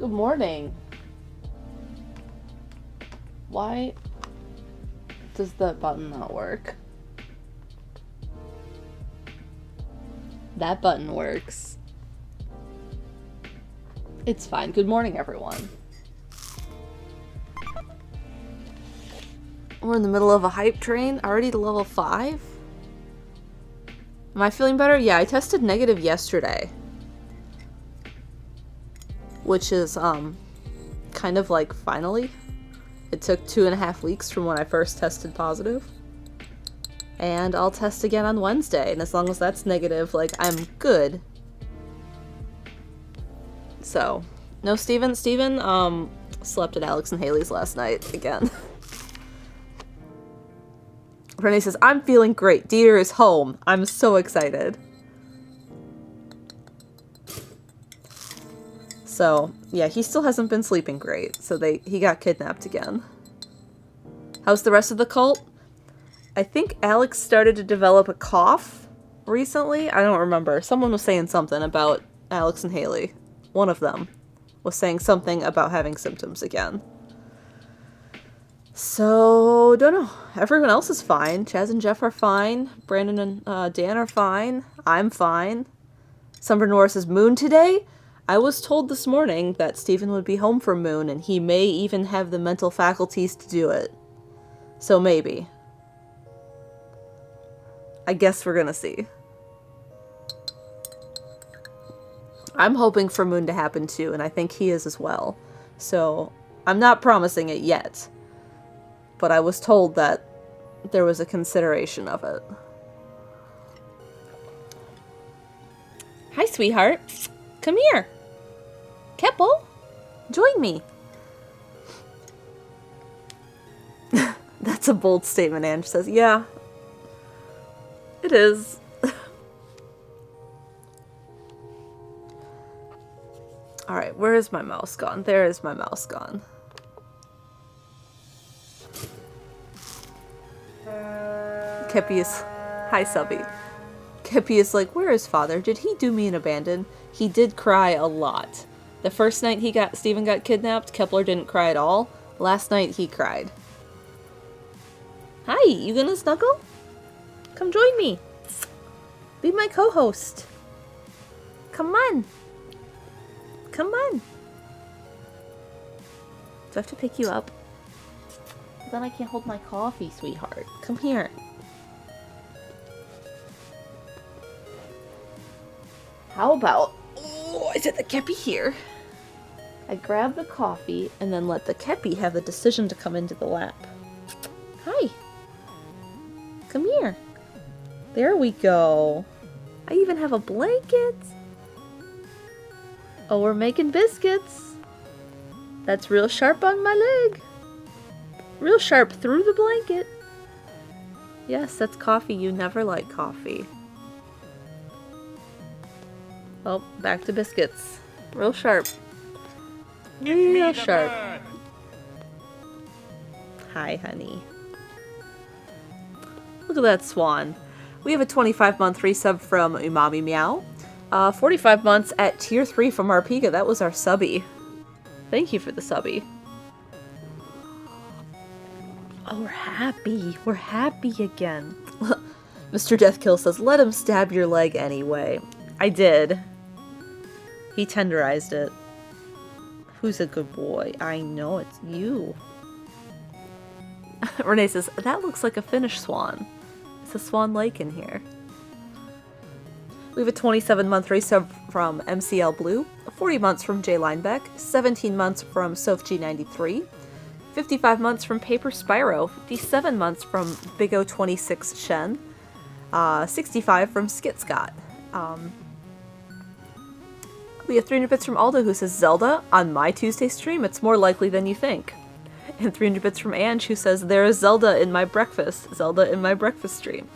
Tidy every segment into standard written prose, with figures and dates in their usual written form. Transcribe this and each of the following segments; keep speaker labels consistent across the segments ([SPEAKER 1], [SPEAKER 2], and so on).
[SPEAKER 1] Good morning. Why does that button not work? That button works. It's fine. Good morning, everyone. We're in the middle of a hype train, already to level 5? Am I feeling better? Yeah, I tested negative yesterday. Which is, kind of like, finally. It took 2.5 weeks from when I first tested positive. And I'll test again on Wednesday, and as long as that's negative, like, I'm good. So, no Steven. Steven, slept at Alex and Haley's last night, again. Renee says, I'm feeling great. Dieter is home. I'm so excited. So, yeah, he still hasn't been sleeping great, so he got kidnapped again. How's the rest of the cult? I think Alex started to develop a cough recently. I don't remember. Someone was saying something about Alex and Haley. One of them was saying something about having symptoms again. So, don't know. Everyone else is fine. Chaz and Jeff are fine. Brandon and Dan are fine. I'm fine. Summer Norris says, Moon today? I was told this morning that Stephen would be home from Moon, and he may even have the mental faculties to do it. So maybe. I guess we're gonna see. I'm hoping for Moon to happen too, and I think he is as well. So, I'm not promising it yet. But I was told that there was a consideration of it. Hi, sweetheart. Come here. Keppel, join me. That's a bold statement, Ange says. Yeah, it is. Alright, where is my mouse gone? There is my mouse gone. Kepi is... Hi, Subby. Kepi is like, where is father? Did he do me and abandon? He did cry a lot. The first night Stephen got kidnapped, Kepler didn't cry at all. Last night he cried. Hi, you gonna snuggle? Come join me. Be my co-host. Come on. Come on. Do I have to pick you up? Then I can't hold my coffee, sweetheart. Come here. How about... Oh, I set the Kepi here. I grab the coffee and then let the Kepi have the decision to come into the lap. Hi. Come here. There we go. I even have a blanket. Oh, we're making biscuits. That's real sharp on my leg. Real sharp through the blanket. Yes, that's coffee. You never like coffee. Oh, back to biscuits. Real sharp. Real sharp. Hi, honey. Look at that swan. We have a 25-month resub from Umami Meow. 45 months at tier 3 from Arpiga. That was our subby. Thank you for the subby. Oh, we're happy. We're happy again. Mr. Deathkill says, let him stab your leg anyway. I did. He tenderized it. Who's a good boy? I know, it's you. Renee says, that looks like a Finnish swan. It's a Swan Lake in here. We have a 27-month resub from MCL Blue, 40 months from J Linebeck, 17 months from SophG93, 55 months from Paper Spyro, 57 months from Big O26 Shen, 65 from Skit Scott. We have 300 bits from Aldo who says, Zelda, on my Tuesday stream, it's more likely than you think. And 300 bits from Ange who says, there is Zelda in my breakfast. Zelda in my breakfast stream.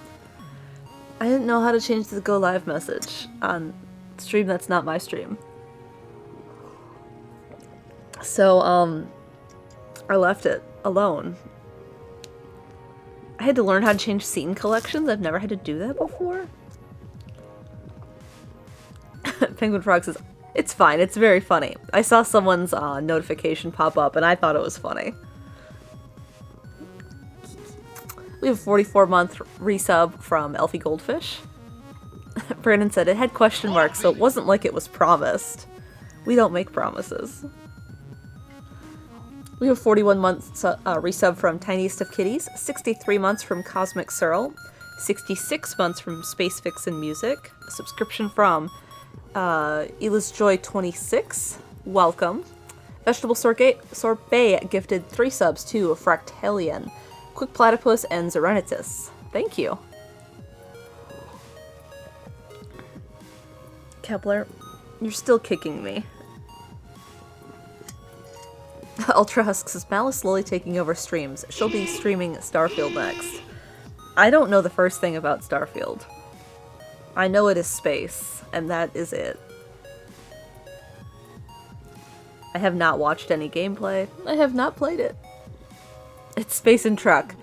[SPEAKER 1] I didn't know how to change the go live message on stream that's not my stream. So, I left it alone. I had to learn how to change scene collections. I've never had to do that before. Penguin Frog says, It's fine. It's very funny. I saw someone's notification pop up, and I thought it was funny. We have a 44-month resub from Elfie Goldfish. Brandon said it had question marks, so it wasn't like it was promised. We don't make promises. We have 41 months resub from Tiniest of Kitties, 63 months from Cosmic Searle, 66 months from Space Vixen Music, a subscription from Elis Joy 26, welcome. Vegetable Sorbet gifted 3 subs to Fractalian, Quick Platypus, and Zerenitus. Thank you. Kepler, you're still kicking me. Ultra Husk says, Mal is slowly taking over streams. She'll be streaming Starfield next. I don't know the first thing about Starfield. I know it is space, and that is it. I have not watched any gameplay. I have not played it. It's space and truck.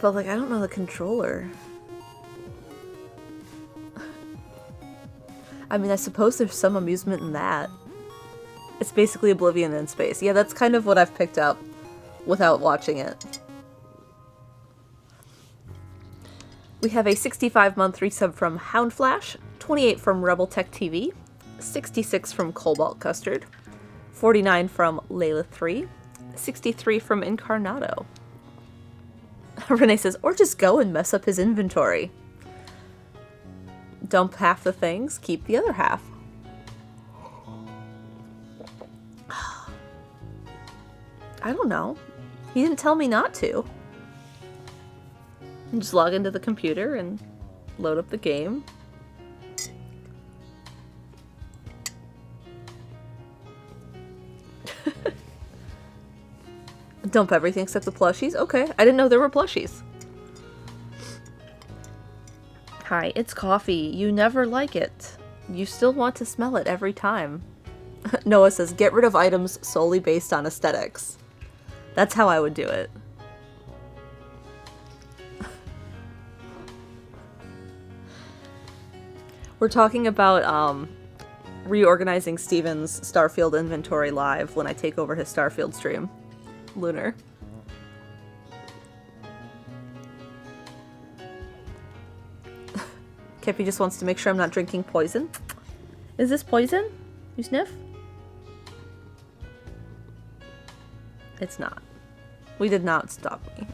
[SPEAKER 1] But, like, I don't know the controller. I mean, I suppose there's some amusement in that. It's basically Oblivion in space. Yeah, that's kind of what I've picked up without watching it. We have a 65-month resub from Houndflash, 28 from Rebel Tech TV, 66 from Cobalt Custard, 49 from Layla 3, 63 from Incarnato. Renee says, or just go and mess up his inventory. Dump half the things, keep the other half. I don't know. He didn't tell me not to. Just log into the computer and load up the game. Dump everything except the plushies? Okay, I didn't know there were plushies. Hi, it's coffee. You never like it. You still want to smell it every time. Noah says, get rid of items solely based on aesthetics. That's how I would do it. We're talking about reorganizing Steven's Starfield inventory live when I take over his Starfield stream. Lunar. Kippy just wants to make sure I'm not drinking poison. Is this poison? You sniff? It's not. We did not stop me.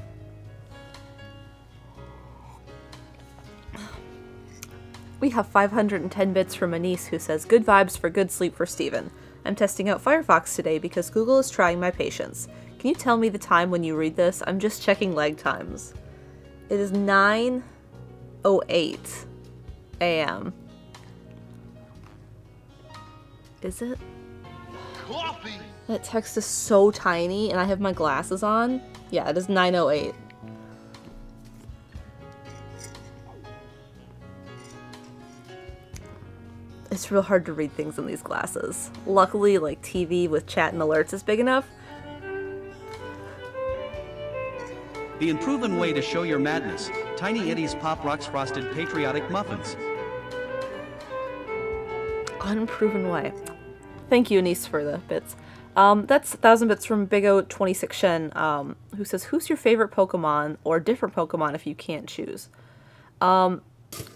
[SPEAKER 1] We have 510 bits from Anise who says, good vibes for good sleep for Steven. I'm testing out Firefox today because Google is trying my patience. Can you tell me the time when you read this? I'm just checking lag times. It is 9:08 a.m. Is it? Coffee. That text is so tiny and I have my glasses on. Yeah, it is 9:08. It's real hard to read things in these glasses. Luckily, like, TV with chat and alerts is big enough.
[SPEAKER 2] The unproven way to show your madness. Tiny Eddie's Pop Rocks Frosted Patriotic Muffins.
[SPEAKER 1] Unproven way. Thank you, Anise, for the bits. That's 1,000 bits from Big O 26 Shen, who says, who's your favorite Pokemon, or different Pokemon if you can't choose?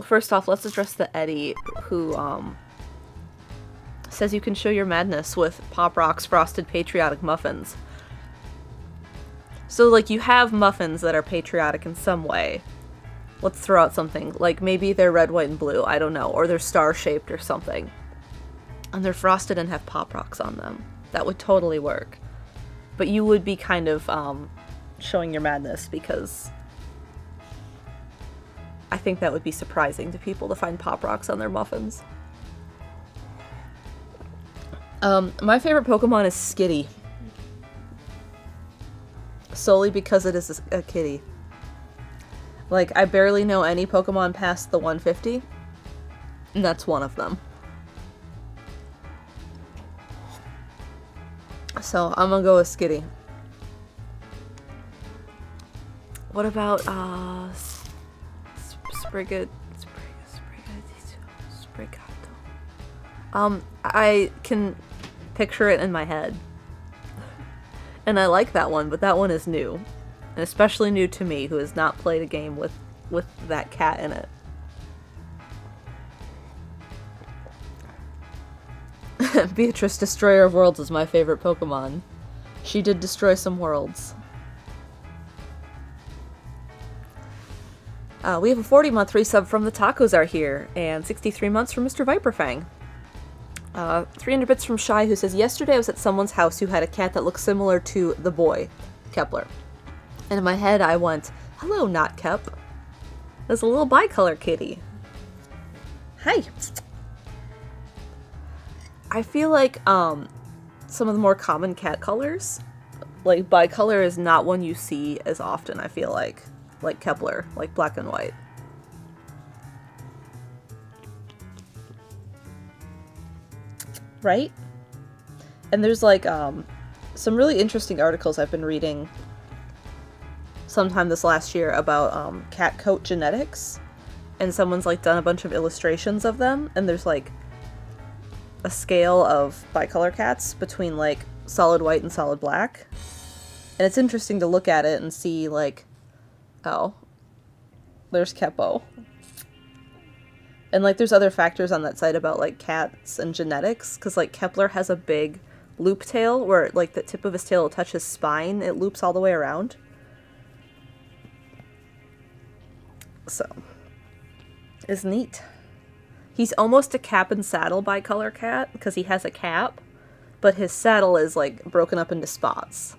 [SPEAKER 1] First off, let's address the Eddie, who, says you can show your madness with Pop Rocks Frosted Patriotic Muffins. So, like, you have muffins that are patriotic in some way. Let's throw out something. Like, maybe they're red, white, and blue, I don't know. Or they're star-shaped or something. And they're frosted and have Pop Rocks on them. That would totally work. But you would be kind of, showing your madness because I think that would be surprising to people to find Pop Rocks on their muffins. My favorite Pokemon is Skitty. Solely because it is a kitty. Like, I barely know any Pokemon past the 150, and that's one of them. So, I'm gonna go with Skitty. What about, Sprigato. I can picture it in my head. And I like that one, but that one is new. And especially new to me, who has not played a game with that cat in it. Beatrice, Destroyer of Worlds, is my favorite Pokemon. She did destroy some worlds. We have a 40-month resub from the Tacos Are Here, and 63 months from Mr. Viperfang. 300 bits from Shy, who says, yesterday I was at someone's house who had a cat that looked similar to the boy, Kepler. And in my head I went, hello, not Kep. There's a little bicolor kitty. Hi. I feel like, some of the more common cat colors, like bicolor is not one you see as often, I feel like Kepler, like black and white. Right? And there's like some really interesting articles I've been reading sometime this last year about cat coat genetics, and someone's like done a bunch of illustrations of them, and there's like a scale of bicolor cats between like solid white and solid black, and it's interesting to look at it and see like, oh, there's Keppo. And, like, there's other factors on that site about, like, cats and genetics, because, like, Kepler has a big loop tail where, like, the tip of his tail will touch his spine. It loops all the way around. So, it's neat. He's almost a cap and saddle bicolor cat, because he has a cap, but his saddle is, like, broken up into spots.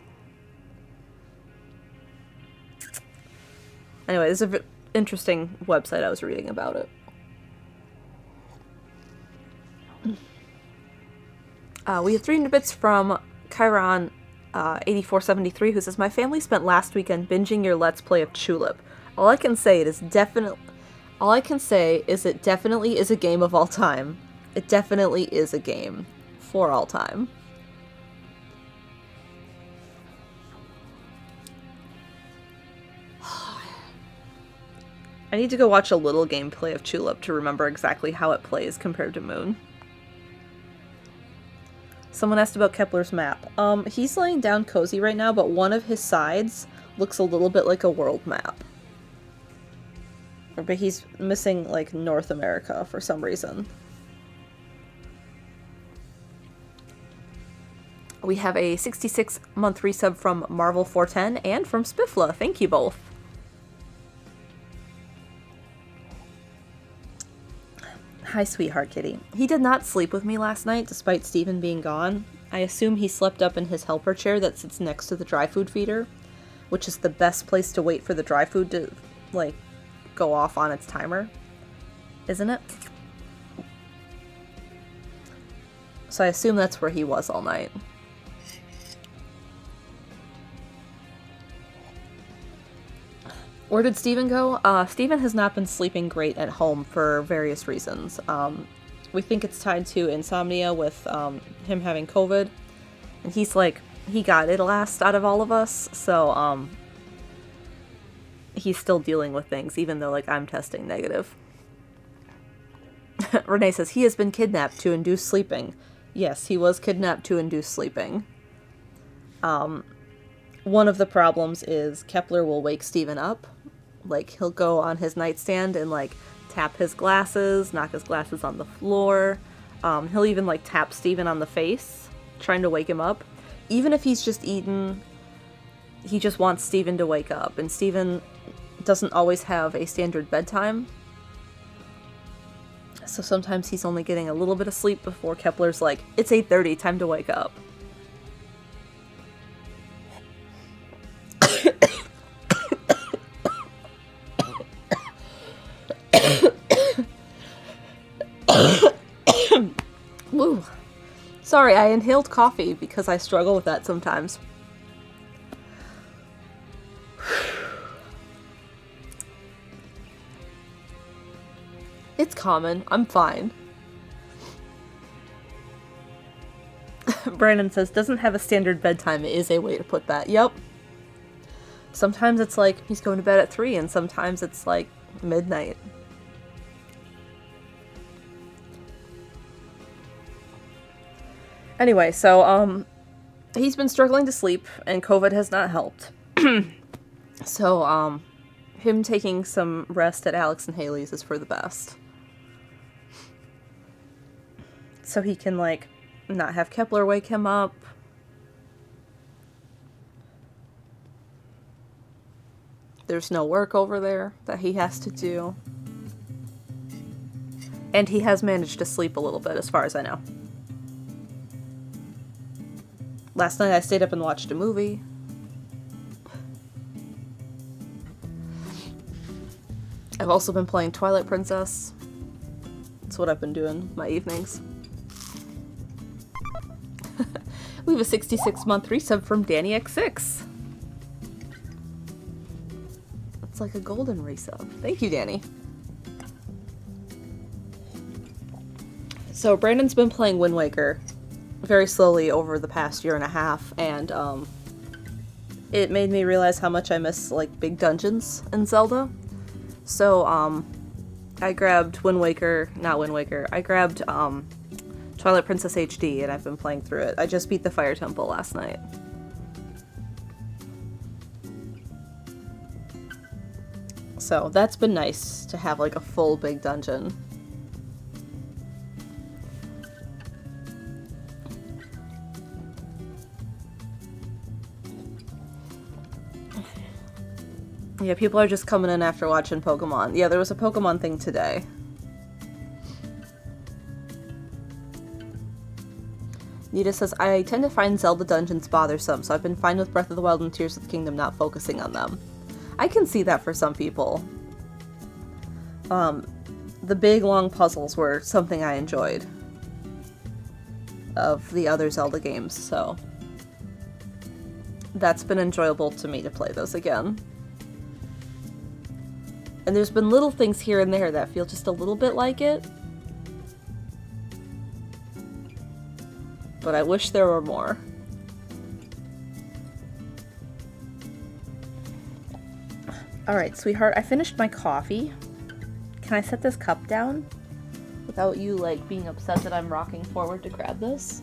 [SPEAKER 1] Anyway, this is an interesting website I was reading about it. We have 300 bits from Chiron 8473, who says, my family spent last weekend binging your Let's Play of Tulip. All I can say is it definitely is a game of all time. It definitely is a game for all time. I need to go watch a little gameplay of Tulip to remember exactly how it plays compared to Moon. Someone asked about Kepler's map. He's laying down cozy right now, but one of his sides looks a little bit like a world map. But he's missing, like, North America for some reason. We have a 66-month resub from Marvel410 and from Spiffla. Thank you both. Hi, sweetheart kitty. He did not sleep with me last night, despite Stephen being gone. I assume he slept up in his helper chair that sits next to the dry food feeder, which is the best place to wait for the dry food to, like, go off on its timer. Isn't it? So I assume that's where he was all night. Where did Steven go? Steven has not been sleeping great at home for various reasons. We think it's tied to insomnia with him having COVID. And he's like, he got it last out of all of us, so he's still dealing with things, even though, like, I'm testing negative. Renee says, he has been kidnapped to induce sleeping. Yes, he was kidnapped to induce sleeping. One of the problems is Kepler will wake Steven up. Like, he'll go on his nightstand and, like, tap his glasses, knock his glasses on the floor. He'll even, like, tap Steven on the face, trying to wake him up. Even if he's just eaten, he just wants Steven to wake up. And Steven doesn't always have a standard bedtime. So sometimes he's only getting a little bit of sleep before Kepler's like, it's 8:30, time to wake up. Woo. Sorry, I inhaled coffee because I struggle with that sometimes. It's common. I'm fine. Brandon says, doesn't have a standard bedtime is a way to put that. Yep. Sometimes it's like he's going to bed at 3, and sometimes it's like midnight. Anyway, so, he's been struggling to sleep, and COVID has not helped. So, him taking some rest at Alex and Haley's is for the best. So he can, like, not have Kepler wake him up. There's no work over there that he has to do. And he has managed to sleep a little bit, as far as I know. Last night I stayed up and watched a movie. I've also been playing Twilight Princess. That's what I've been doing my evenings. We have a 66-month resub from DannyX6. It's like a golden resub. Thank you, Danny. So Brandon's been playing Wind Waker very slowly over the past year and a half, and it made me realize how much I miss, like, big dungeons in Zelda. So, I grabbed I grabbed, Twilight Princess HD, and I've been playing through it. I just beat the Fire Temple last night. So, that's been nice to have, like, a full big dungeon. Yeah, people are just coming in after watching Pokemon. Yeah, there was a Pokemon thing today. Nita says, I tend to find Zelda dungeons bothersome, so I've been fine with Breath of the Wild and Tears of the Kingdom not focusing on them. I can see that for some people. The big, long puzzles were something I enjoyed of the other Zelda games, so that's been enjoyable to me to play those again. And there's been little things here and there that feel just a little bit like it. But I wish there were more. Alright, sweetheart, I finished my coffee. Can I set this cup down? Without you, like, being upset that I'm rocking forward to grab this?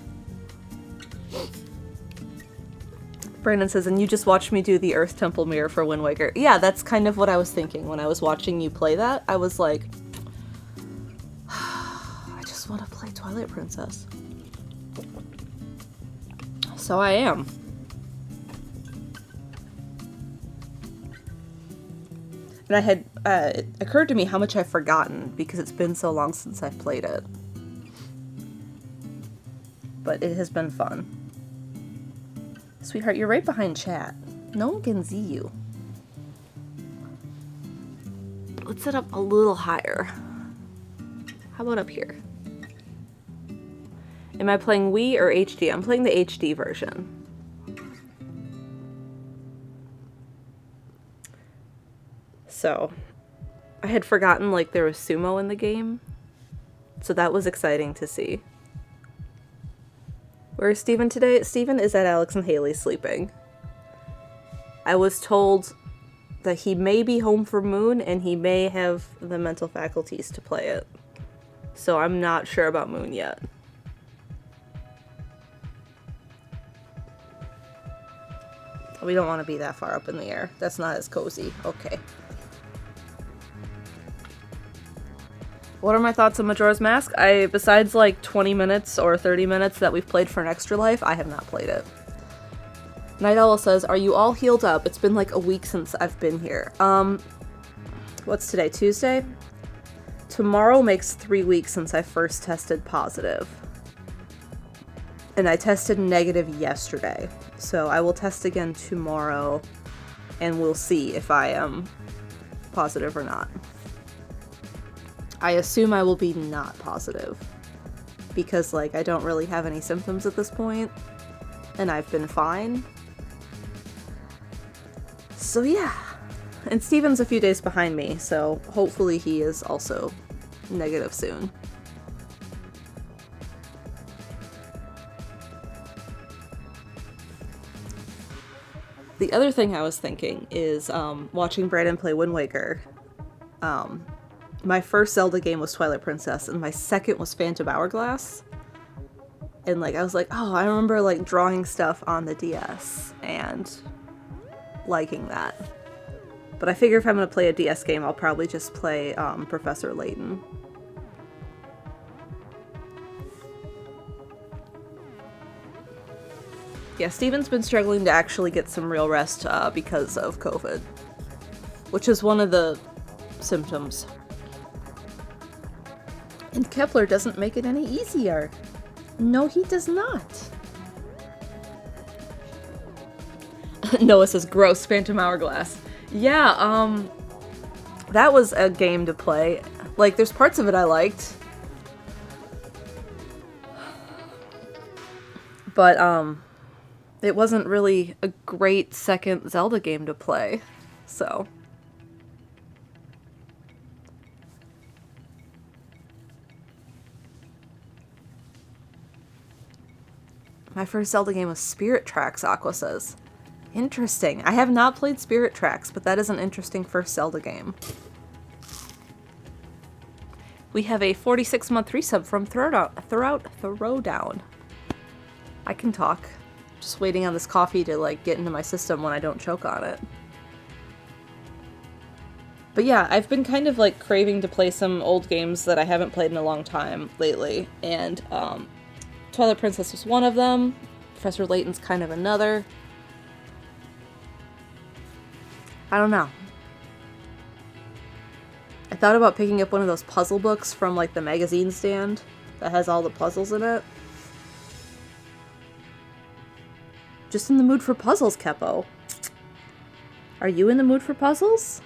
[SPEAKER 1] Brandon says, and you just watched me do the Earth Temple mirror for Wind Waker. Yeah, that's kind of what I was thinking when I was watching you play that. I was like, I just want to play Twilight Princess. So I am. And it occurred to me how much I've forgotten because it's been so long since I've played it. But it has been fun. Sweetheart, you're right behind chat. No one can see you. Let's set up a little higher. How about up here? Am I playing Wii or HD? I'm playing the HD version. So, I had forgotten, like, there was sumo in the game. So that was exciting to see. Where is Steven today? Steven is at Alex and Haley sleeping. I was told that he may be home for Moon and he may have the mental faculties to play it. So I'm not sure about Moon yet. We don't want to be that far up in the air. That's not as cozy. Okay. What are my thoughts on Majora's Mask? Besides like 20 minutes or 30 minutes that we've played for an extra life, I have not played it. Night Owl says, are you all healed up? It's been like a week since I've been here. What's today? Tuesday? Tomorrow makes 3 weeks since I first tested positive. And I tested negative yesterday. So I will test again tomorrow and we'll see if I am positive or not. I assume I will be not positive because, like, I don't really have any symptoms at this point and I've been fine. So yeah, and Steven's a few days behind me, so hopefully he is also negative soon. The other thing I was thinking is watching Brandon play Wind Waker. My first Zelda game was Twilight Princess, and my second was Phantom Hourglass. And like I was like, oh, I remember like drawing stuff on the DS and liking that. But I figure if I'm gonna play a DS game, I'll probably just play Professor Layton. Yeah, Steven's been struggling to actually get some real rest because of COVID, which is one of the symptoms. And Kepler doesn't make it any easier. No, he does not. Noah says, gross, Phantom Hourglass. Yeah, that was a game to play. Like, there's parts of it I liked. But, it wasn't really a great second Zelda game to play, so. My first Zelda game was Spirit Tracks, Aqua says. Interesting. I have not played Spirit Tracks, but that is an interesting first Zelda game. We have a 46-month resub from Throwdown. I can talk. Just waiting on this coffee to like get into my system when I don't choke on it. But yeah, I've been kind of like craving to play some old games that I haven't played in a long time lately, and Twilight Princess was one of them. Professor Layton's kind of another. I don't know. I thought about picking up one of those puzzle books from like the magazine stand that has all the puzzles in it. Just in the mood for puzzles, Keppo. Are you in the mood for puzzles?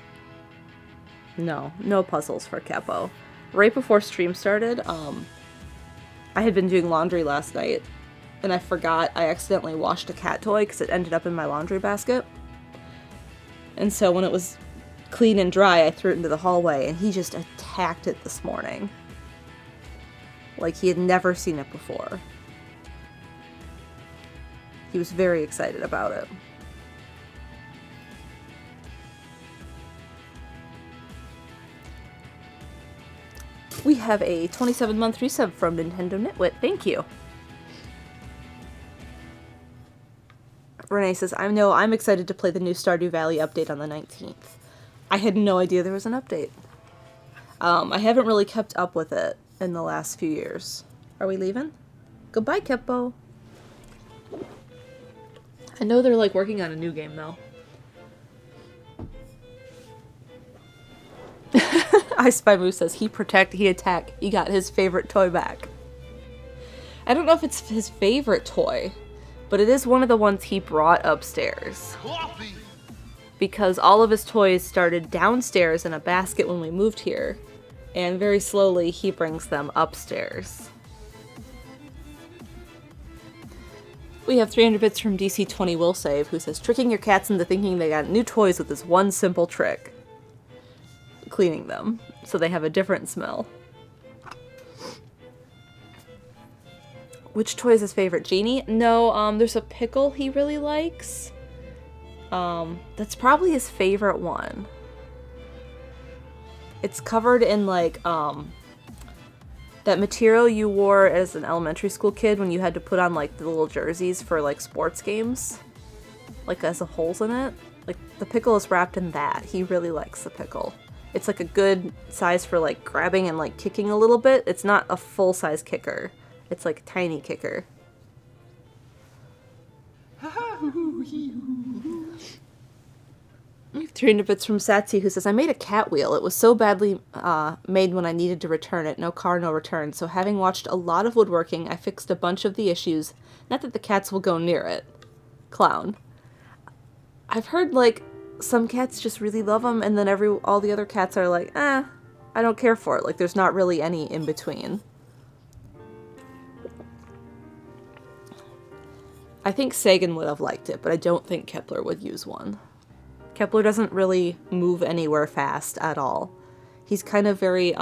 [SPEAKER 1] No, no puzzles for Keppo. Right before stream started, I had been doing laundry last night, and I forgot I accidentally washed a cat toy because it ended up in my laundry basket. And so when it was clean and dry, I threw it into the hallway, and he just attacked it this morning. Like he had never seen it before. He was very excited about it. We have a 27-month resub from Nintendo Nitwit. Thank you. Renee says, I'm excited to play the new Stardew Valley update on the 19th. I had no idea there was an update. I haven't really kept up with it in the last few years. Are we leaving? Goodbye, Keppo. I know they're like working on a new game though. I Spy Moose says he attack. He got his favorite toy back. I don't know if it's his favorite toy, but it is one of the ones he brought upstairs. Coffee. Because all of his toys started downstairs in a basket when we moved here, and very slowly he brings them upstairs. We have 300 bits from DC20 Will Save, who says, tricking your cats into thinking they got new toys with this one simple trick. Cleaning them, so they have a different smell. Which toy is his favorite? Genie? No, there's a pickle he really likes. That's probably his favorite one. It's covered in, like, that material you wore as an elementary school kid when you had to put on, like, the little jerseys for, like, sports games. Like, as the holes in it. Like, the pickle is wrapped in that. He really likes the pickle. It's, like, a good size for, like, grabbing and, like, kicking a little bit. It's not a full-size kicker. It's, like, a tiny kicker. We have 300 bits from Satsy, who says, I made a cat wheel. It was so badly made when I needed to return it. No car, no return. So having watched a lot of woodworking, I fixed a bunch of the issues. Not that the cats will go near it. Clown. I've heard, like, some cats just really love them, and then all the other cats are like, I don't care for it. Like, there's not really any in between. I think Sagan would have liked it, but I don't think Kepler would use one. Kepler doesn't really move anywhere fast at all. He's kind of very,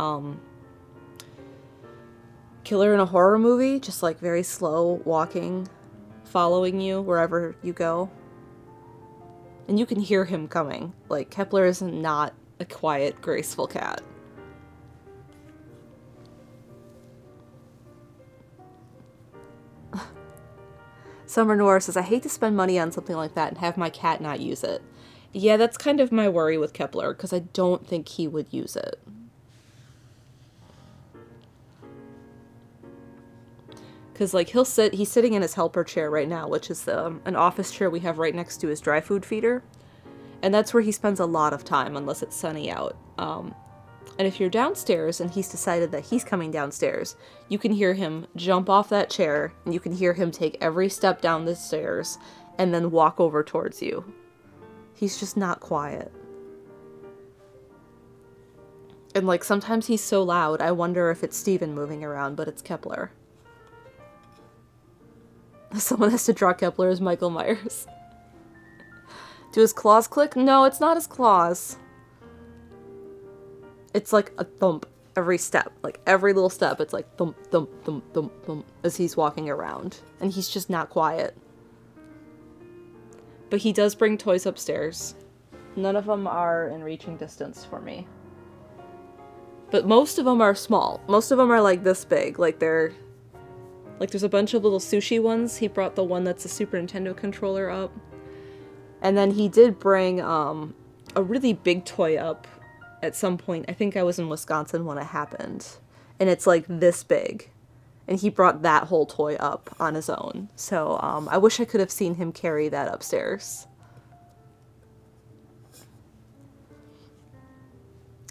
[SPEAKER 1] killer in a horror movie, just like very slow walking, following you wherever you go. And you can hear him coming. Like, Kepler is not a quiet, graceful cat. Summer Noir says, I hate to spend money on something like that and have my cat not use it. Yeah, that's kind of my worry with Kepler, because I don't think he would use it. Because, like, he's sitting in his helper chair right now, which is an office chair we have right next to his dry food feeder. And that's where he spends a lot of time, unless it's sunny out. And if you're downstairs and he's decided that he's coming downstairs, you can hear him jump off that chair, and you can hear him take every step down the stairs, and then walk over towards you. He's just not quiet. And, like, sometimes he's so loud, I wonder if it's Stephen moving around, but it's Kepler. Someone has to draw Kepler as Michael Myers. Do his claws click? No, it's not his claws. It's like a thump every step. Like, every little step, it's like thump, thump, thump, thump, thump, as he's walking around. And he's just not quiet. But he does bring toys upstairs. None of them are in reaching distance for me. But most of them are small. Most of them are like this big. Like, they're... Like, there's a bunch of little sushi ones. He brought the one that's a Super Nintendo controller up. And then he did bring a really big toy up at some point. I think I was in Wisconsin when it happened. And it's like this big. And he brought that whole toy up on his own. So I wish I could have seen him carry that upstairs.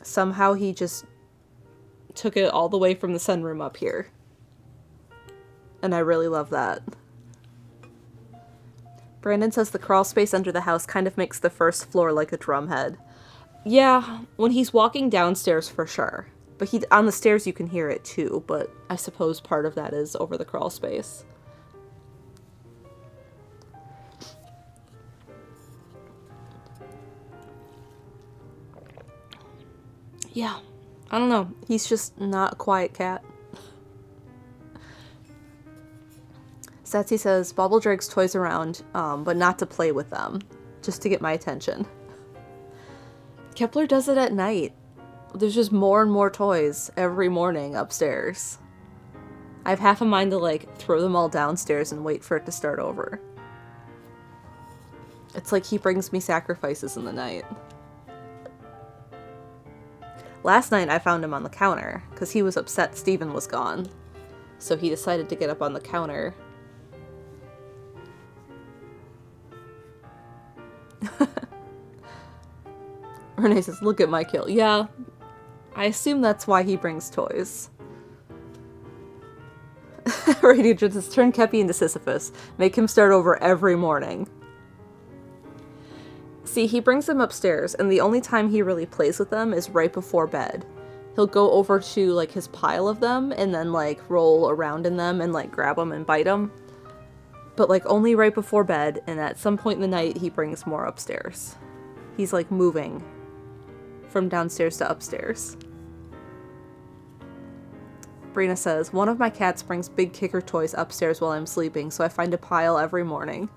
[SPEAKER 1] Somehow he just took it all the way from the sunroom up here. And I really love that. Brandon says the crawl space under the house kind of makes the first floor like a drum head. Yeah, when he's walking downstairs for sure. But on the stairs you can hear it too, but I suppose part of that is over the crawl space. Yeah, I don't know. He's just not a quiet cat. Satsy says, Bobble drags toys around, but not to play with them. Just to get my attention. Kepler does it at night. There's just more and more toys every morning upstairs. I have half a mind to, like, throw them all downstairs and wait for it to start over. It's like he brings me sacrifices in the night. Last night I found him on the counter, because he was upset Stephen was gone. So he decided to get up on the counter. Renee says, look at my kill. Yeah, I assume that's why he brings toys. Radiant says, turn Kepi into Sisyphus. Make him start over every morning. See, he brings them upstairs, and the only time he really plays with them is right before bed. He'll go over to, like, his pile of them, and then, like, roll around in them and, like, grab them and bite them. But, like, only right before bed, and at some point in the night, he brings more upstairs. He's, like, moving from downstairs to upstairs. Brina says, one of my cats brings big kicker toys upstairs while I'm sleeping, so I find a pile every morning.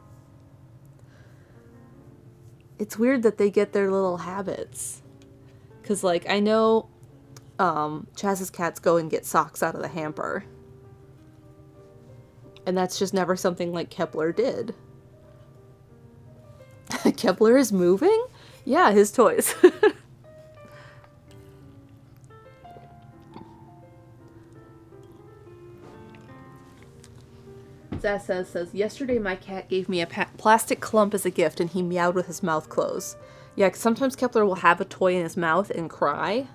[SPEAKER 1] It's weird that they get their little habits. Because, like, I know Chaz's cats go and get socks out of the hamper. And that's just never something like Kepler did. Kepler is moving? Yeah, his toys. Zaz says, yesterday my cat gave me a plastic clump as a gift and he meowed with his mouth closed. Yeah, 'cause sometimes Kepler will have a toy in his mouth and cry.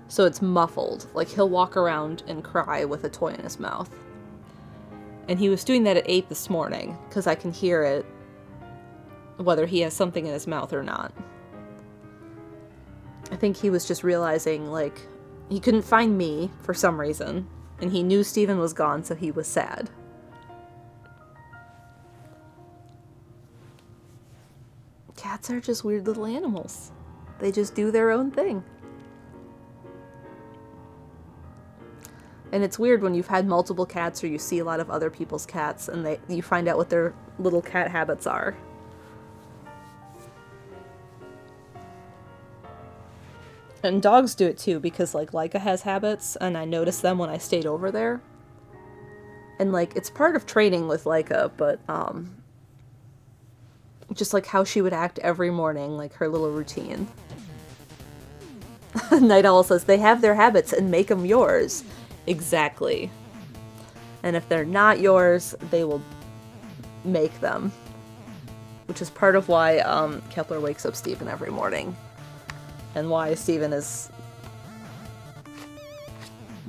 [SPEAKER 1] So it's muffled. Like, he'll walk around and cry with a toy in his mouth. And he was doing that at 8 this morning, because I can hear it, whether he has something in his mouth or not. I think he was just realizing, like, he couldn't find me for some reason, and he knew Stephen was gone, so he was sad. Cats are just weird little animals. They just do their own thing. And it's weird when you've had multiple cats or you see a lot of other people's cats and you find out what their little cat habits are. And dogs do it too, because like Leica has habits, and I noticed them when I stayed over there. And like, it's part of training with Leica, but just like how she would act every morning, like her little routine. Night Owl says, they have their habits and make them yours. Exactly. And if they're not yours, they will make them. Which is part of why Kepler wakes up Steven every morning. And why Steven is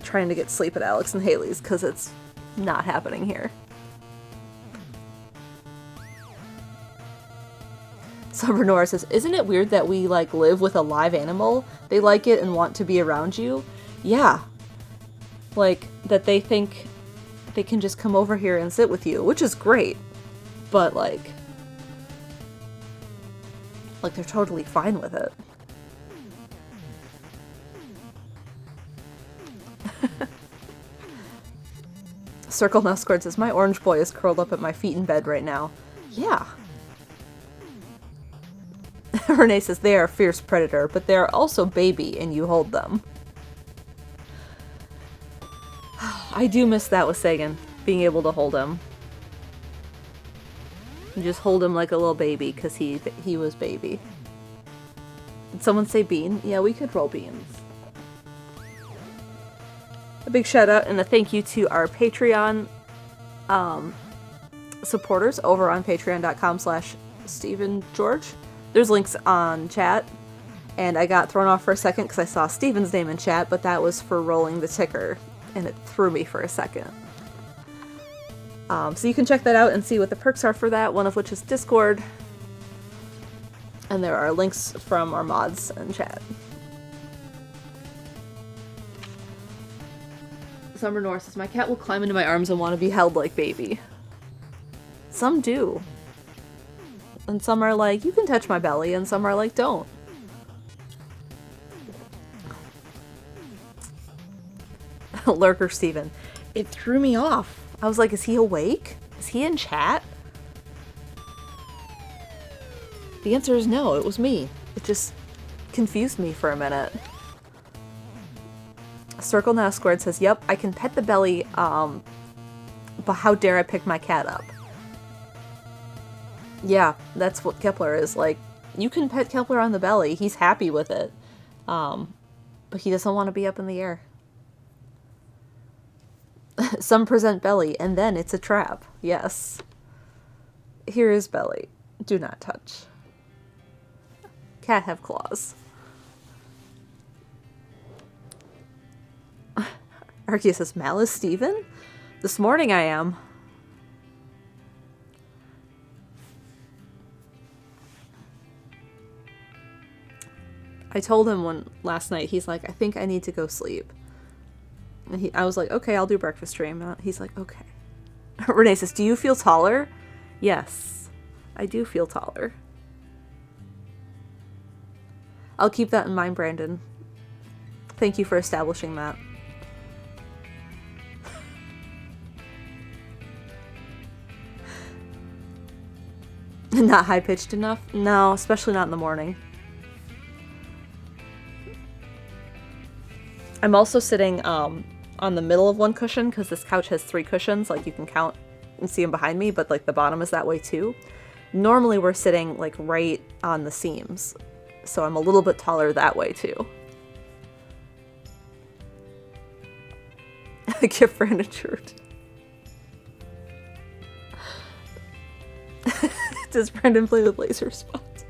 [SPEAKER 1] trying to get sleep at Alex and Haley's, because it's not happening here. Summer Nora says, isn't it weird that we, like, live with a live animal? They like it and want to be around you? Yeah. Like, that they think they can just come over here and sit with you, which is great. But, like, they're totally fine with it. Circle Now Squared says, my orange boy is curled up at my feet in bed right now. Yeah. Renee says, they are a fierce predator, but they are also baby and you hold them. I do miss that with Sagan, being able to hold him. You just hold him like a little baby, because he was baby. Did someone say bean? Yeah, we could roll beans. A big shout out and a thank you to our Patreon supporters over on patreon.com/StephenGeorge. There's links on chat, and I got thrown off for a second because I saw Steven's name in chat, but that was for rolling the ticker, and it threw me for a second. So you can check that out and see what the perks are for that, one of which is Discord, and there are links from our mods in chat. Summer North says, my cat will climb into my arms and want to be held like baby. Some do. And some are like, you can touch my belly, and some are like, don't. Lurker Steven. It threw me off. I was like, is he awake? Is he in chat? The answer is no, it was me. It just confused me for a minute. Circle Now Squared says, yep, I can pet the belly, but how dare I pick my cat up? Yeah, that's what Kepler is. Like, you can pet Kepler on the belly. He's happy with it. But he doesn't want to be up in the air. Some present belly, and then it's a trap. Yes. Here is belly. Do not touch. Cat have claws. Arceus says, Malice Steven? This morning I am. I told him last night, he's like, I think I need to go sleep. And I was like, okay, I'll do breakfast stream. He's like, okay. Renee says, do you feel taller? Yes, I do feel taller. I'll keep that in mind, Brandon. Thank you for establishing that. Not high-pitched enough? No, especially not in the morning. I'm also sitting on the middle of one cushion, because this couch has 3 cushions. Like, you can count and see them behind me, but like the bottom is that way too. Normally we're sitting like right on the seams, so I'm a little bit taller that way too. Gift Brandon shirt. Does Brandon play with laser spots?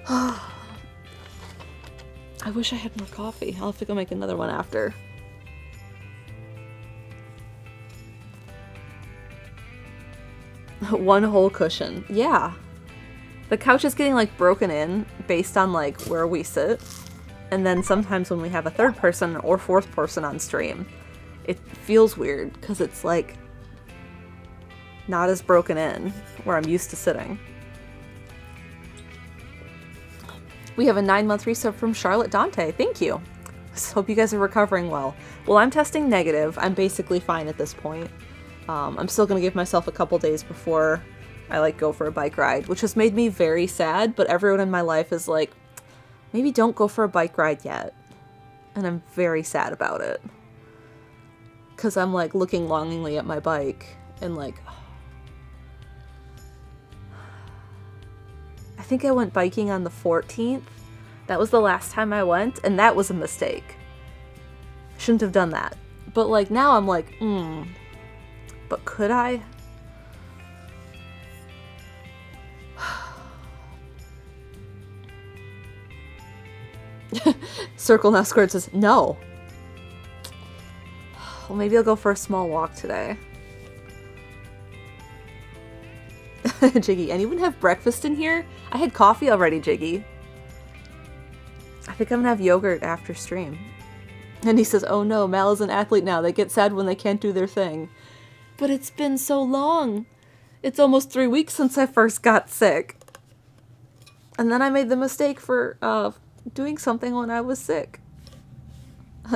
[SPEAKER 1] I wish I had more coffee. I'll have to go make another one after. One whole cushion. Yeah. The couch is getting like broken in based on like where we sit. And then sometimes when we have a 3rd person or 4th person on stream, it feels weird because it's like not as broken in where I'm used to sitting. We have a 9-month resub from Charlotte Dante. Thank you. So hope you guys are recovering well. Well, I'm testing negative. I'm basically fine at this point. I'm still going to give myself a couple days before I like go for a bike ride, which has made me very sad, but everyone in my life is like, maybe don't go for a bike ride yet. And I'm very sad about it. Because I'm like looking longingly at my bike and like, I think I went biking on the 14th. That was the last time I went, and that was a mistake. Shouldn't have done that. But like now I'm like, but could I? Circle Now Squared says, no. Well, maybe I'll go for a small walk today. Jiggy, anyone have breakfast in here? I had coffee already, Jiggy. I think I'm gonna have yogurt after stream. And he says, oh no, Mal is an athlete now. They get sad when they can't do their thing. But it's been so long. It's almost 3 weeks since I first got sick. And then I made the mistake for doing something when I was sick.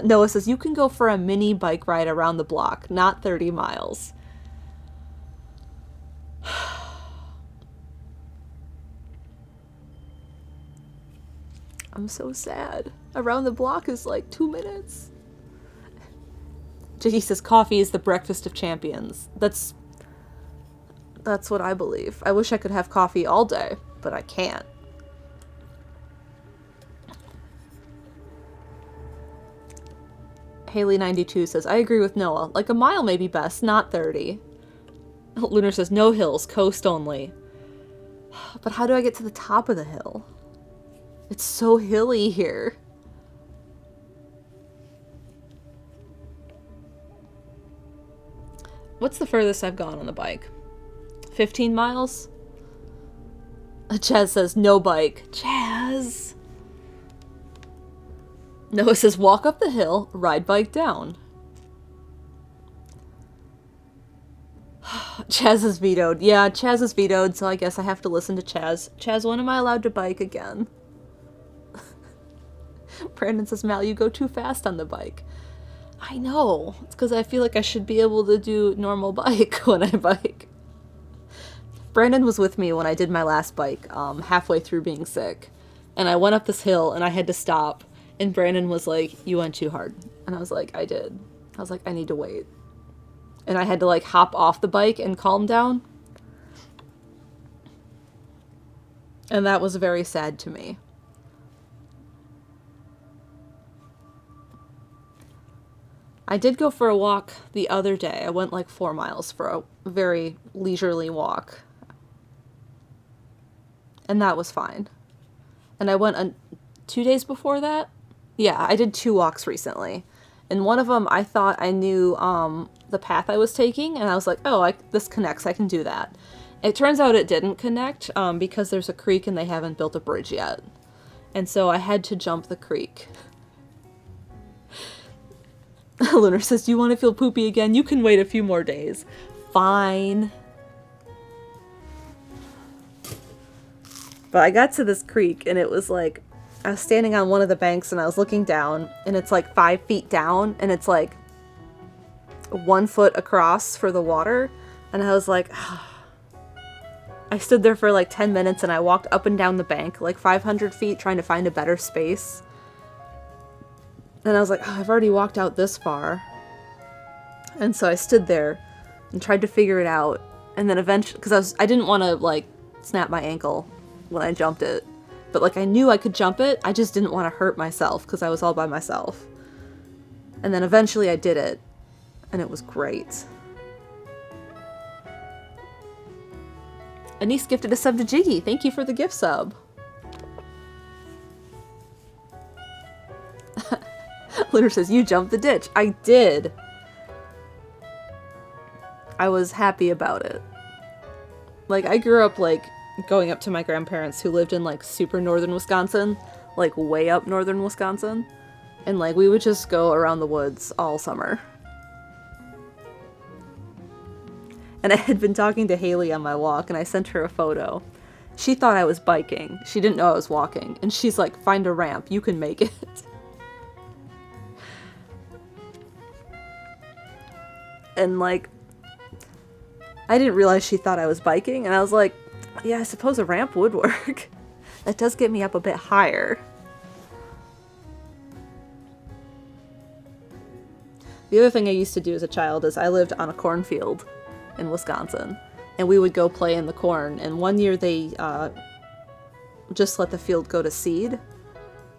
[SPEAKER 1] Noah says, you can go for a mini bike ride around the block, not 30 miles. I'm so sad. Around the block is like 2 minutes. Jiggy says, coffee is the breakfast of champions. That's what I believe. I wish I could have coffee all day, but I can't. Haley92 says, I agree with Noah. Like a mile may be best, not 30. Lunar says, no hills, coast only. But how do I get to the top of the hill? It's so hilly here. What's the furthest I've gone on the bike? 15 miles? Chaz says, no bike. Chaz! Noah says, walk up the hill, ride bike down. Chaz is vetoed. Yeah, Chaz is vetoed, so I guess I have to listen to Chaz. Chaz, when am I allowed to bike again? Brandon says, Mal, you go too fast on the bike. I know. It's because I feel like I should be able to do normal bike when I bike. Brandon was with me when I did my last bike, halfway through being sick. And I went up this hill and I had to stop. And Brandon was like, you went too hard. And I was like, I did. I was like, I need to wait. And I had to like hop off the bike and calm down. And that was very sad to me. I did go for a walk the other day. I went like 4 miles for a very leisurely walk. And that was fine. And I went 2 days before that. Yeah, I did 2 walks recently. And one of them, I thought I knew the path I was taking. And I was like, oh, this connects. I can do that. It turns out it didn't connect because there's a creek and they haven't built a bridge yet. And so I had to jump the creek. Lunar says, do you want to feel poopy again? You can wait a few more days. Fine. But I got to this creek and it was like, I was standing on one of the banks and I was looking down and it's like 5 feet down and it's like 1 foot across for the water. And I was like, I stood there for like 10 minutes and I walked up and down the bank like 500 feet trying to find a better space. And I was like, oh, I've already walked out this far. And so I stood there and tried to figure it out. And then eventually, because I didn't want to like snap my ankle when I jumped it. But like I knew I could jump it, I just didn't want to hurt myself because I was all by myself. And then eventually I did it. And it was great. Anise gifted a sub to Jiggy. Thank you for the gift sub. Lunar says, you jumped the ditch. I did. I was happy about it. Like, I grew up, like, going up to my grandparents who lived in, like, super northern Wisconsin. Like, way up northern Wisconsin. And, like, we would just go around the woods all summer. And I had been talking to Haley on my walk, and I sent her a photo. She thought I was biking. She didn't know I was walking. And she's like, find a ramp. You can make it. And, like, I didn't realize she thought I was biking, and I was like, yeah, I suppose a ramp would work. That does get me up a bit higher. The other thing I used to do as a child is I lived on a cornfield in Wisconsin, and we would go play in the corn, and one year they just let the field go to seed,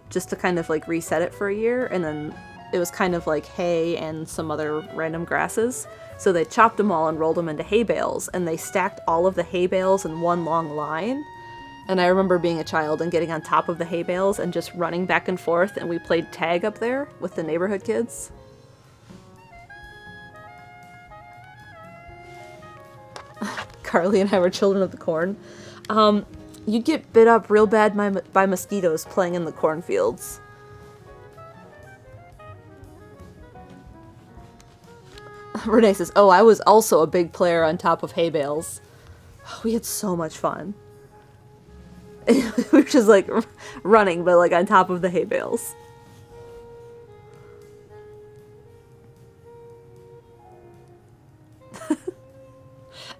[SPEAKER 1] just to kind of like reset it for a year, and then it was kind of like hay and some other random grasses. So they chopped them all and rolled them into hay bales, and they stacked all of the hay bales in one long line. And I remember being a child and getting on top of the hay bales and just running back and forth, and we played tag up there with the neighborhood kids. Carly and I were children of the corn. You'd get bit up real bad by mosquitoes playing in the cornfields. Renee says, oh, I was also a big player on top of hay bales. We had so much fun. We were just like running, but like on top of the hay bales.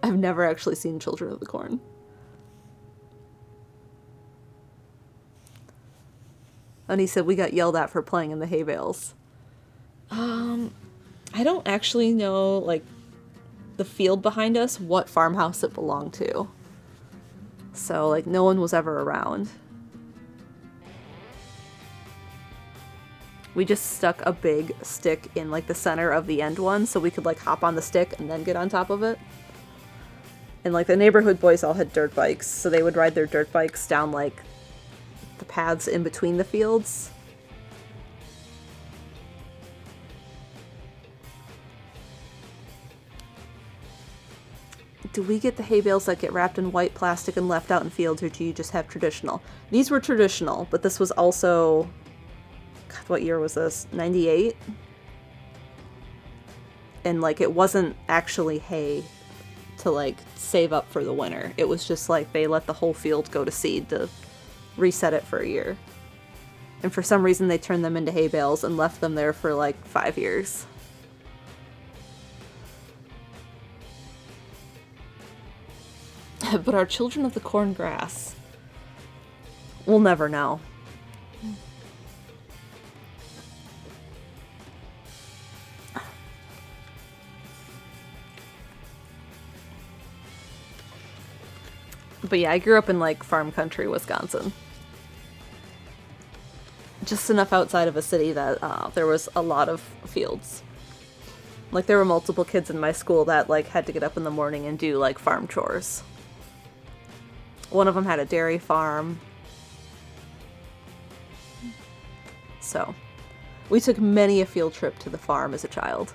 [SPEAKER 1] I've never actually seen Children of the Corn. And he said we got yelled at for playing in the hay bales. I don't actually know, like, the field behind us, what farmhouse it belonged to. So, like, no one was ever around. We just stuck a big stick in, like, the center of the end one so we could, like, hop on the stick and then get on top of it. And, like, the neighborhood boys all had dirt bikes, so they would ride their dirt bikes down, like, the paths in between the fields. Do we get the hay bales that get wrapped in white plastic and left out in fields, or do you just have traditional? These were traditional, but this was also... God, what year was this? 98? And, like, it wasn't actually hay to, like, save up for the winter. It was just, like, they let the whole field go to seed to reset it for a year. And for some reason they turned them into hay bales and left them there for, like, 5 years. But our Children of the Corn grass, we'll never know. But yeah, I grew up in, like, farm country, Wisconsin. Just enough outside of a city that there was a lot of fields. Like, there were multiple kids in my school that, like, had to get up in the morning and do, like, farm chores. One of them had a dairy farm. So, we took many a field trip to the farm as a child.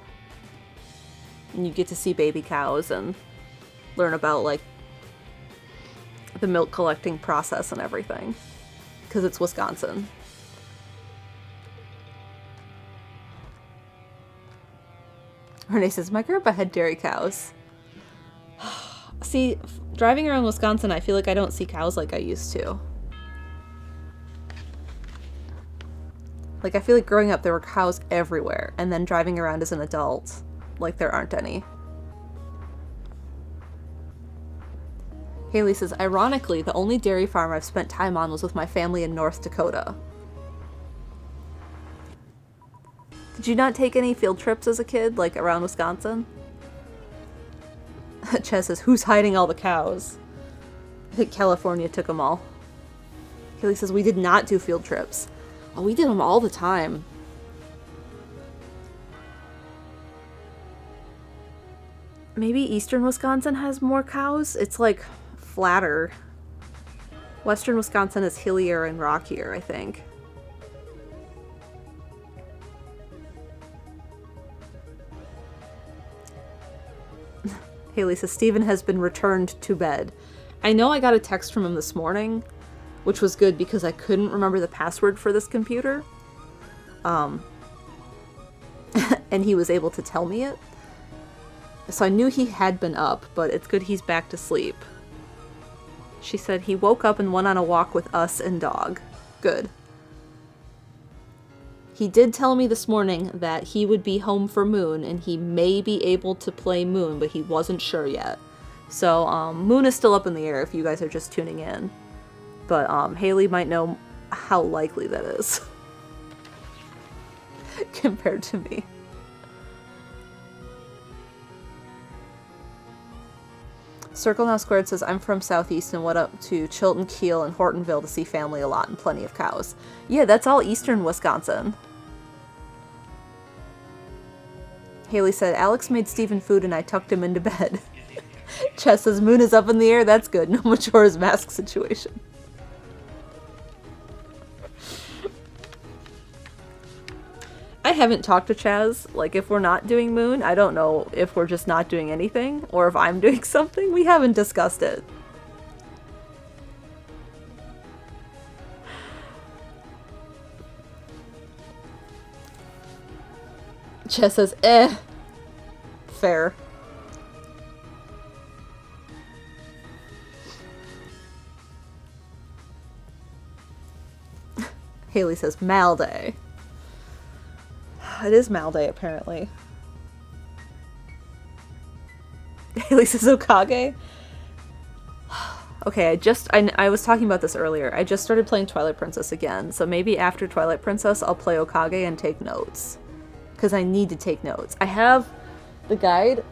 [SPEAKER 1] And you get to see baby cows and learn about, like, the milk collecting process and everything. Because it's Wisconsin. Renee says, my grandpa had dairy cows. See, driving around Wisconsin, I feel like I don't see cows like I used to. Like, I feel like growing up there were cows everywhere, and then driving around as an adult, like there aren't any. Haley says, ironically, the only dairy farm I've spent time on was with my family in North Dakota. Did you not take any field trips as a kid, like around Wisconsin? Ches says, who's hiding all the cows? I think California took them all. Haley says, we did not do field trips. Oh, we did them all the time. Maybe eastern Wisconsin has more cows? It's like flatter. Western Wisconsin is hillier and rockier, I think. Haley says, Steven has been returned to bed. I know I got a text from him this morning, which was good because I couldn't remember the password for this computer. And he was able to tell me it. So I knew he had been up, but it's good he's back to sleep. She said he woke up and went on a walk with us and dog. Good. He did tell me this morning that he would be home for Moon, and he may be able to play Moon, but he wasn't sure yet. So, Moon is still up in the air if you guys are just tuning in. But, Haley might know how likely that is. Compared to me. Circle Now Squared says, I'm from Southeast and went up to Chilton, Kiel, and Hortonville to see family a lot and plenty of cows. Yeah, that's all eastern Wisconsin. Haley said, Alex made Stephen food and I tucked him into bed. Chess says, Moon is up in the air. That's good. No Majora's Mask situation. I haven't talked to Chaz. Like, if we're not doing Moon, I don't know if we're just not doing anything or if I'm doing something. We haven't discussed it. Chess says, eh. Fair. Haley says, Mal Day. It is Mal Day, apparently. Haley says, Okage? Okay, I was talking about this earlier. I just started playing Twilight Princess again, so maybe after Twilight Princess I'll play Okage and take notes. Because I need to take notes. I have the guide.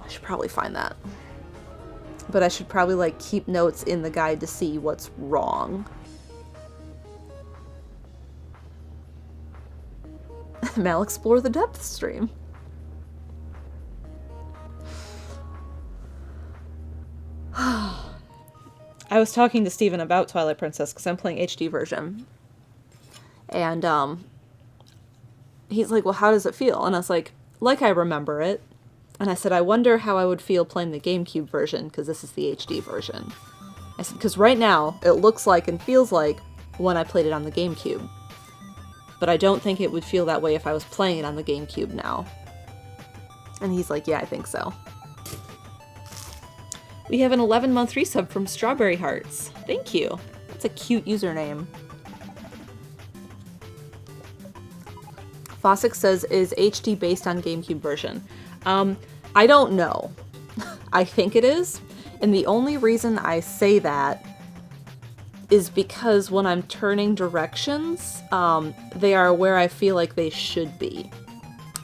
[SPEAKER 1] I should probably find that. But I should probably, like, keep notes in the guide to see what's wrong. Mal Explore the Depth stream. I was talking to Steven about Twilight Princess because I'm playing HD version. And, he's like, well, how does it feel? And I was like I remember it. And I said, I wonder how I would feel playing the GameCube version because this is the HD version. I said, because right now it looks like and feels like when I played it on the GameCube. But I don't think it would feel that way if I was playing it on the GameCube now. And he's like, yeah, I think so. We have an 11-month resub from Strawberry Hearts. Thank you. That's a cute username. Fossick says, is HD based on GameCube version? I don't know. I think it is. And the only reason I say that is because when I'm turning directions, they are where I feel like they should be.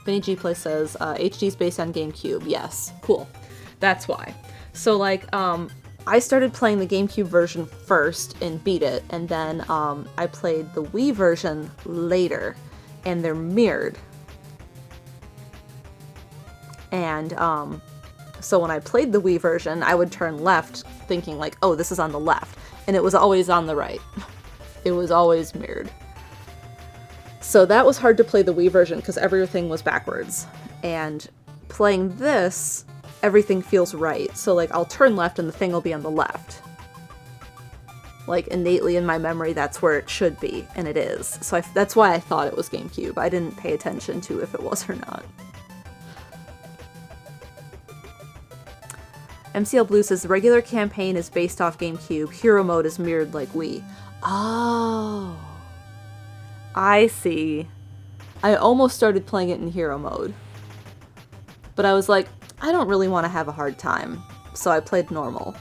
[SPEAKER 1] Benny G Play says, HD is based on GameCube. Yes. Cool. That's why. So, like, I started playing the GameCube version first and beat it, and then I played the Wii version later, and they're mirrored. And, so when I played the Wii version, I would turn left thinking, like, oh, this is on the left. And it was always on the right. It was always mirrored. So that was hard to play the Wii version because everything was backwards. And playing this, everything feels right. So, like, I'll turn left and the thing will be on the left. Like, innately in my memory, that's where it should be. And it is. So that's why I thought it was GameCube. I didn't pay attention to if it was or not. MCL Blue says, the regular campaign is based off GameCube. Hero mode is mirrored like Wii. Oh. I see. I almost started playing it in hero mode. But I was like, I don't really want to have a hard time. So I played normal.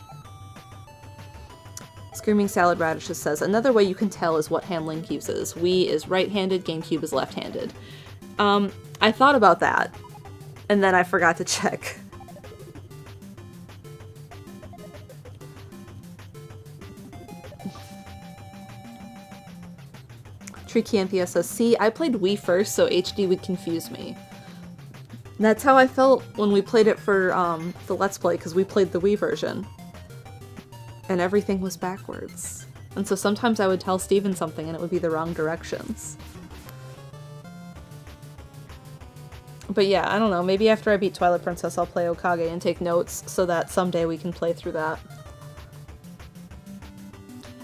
[SPEAKER 1] Screaming Salad Radishes says, another way you can tell is what hand Link uses. Wii is right-handed, GameCube is left-handed. I thought about that. And then I forgot to check. Trikianthia says, see, I played Wii first, so HD would confuse me. And that's how I felt when we played it for the Let's Play, because we played the Wii version. And everything was backwards. And so sometimes I would tell Steven something and it would be the wrong directions. But yeah, I don't know, maybe after I beat Twilight Princess I'll play Okage and take notes so that someday we can play through that.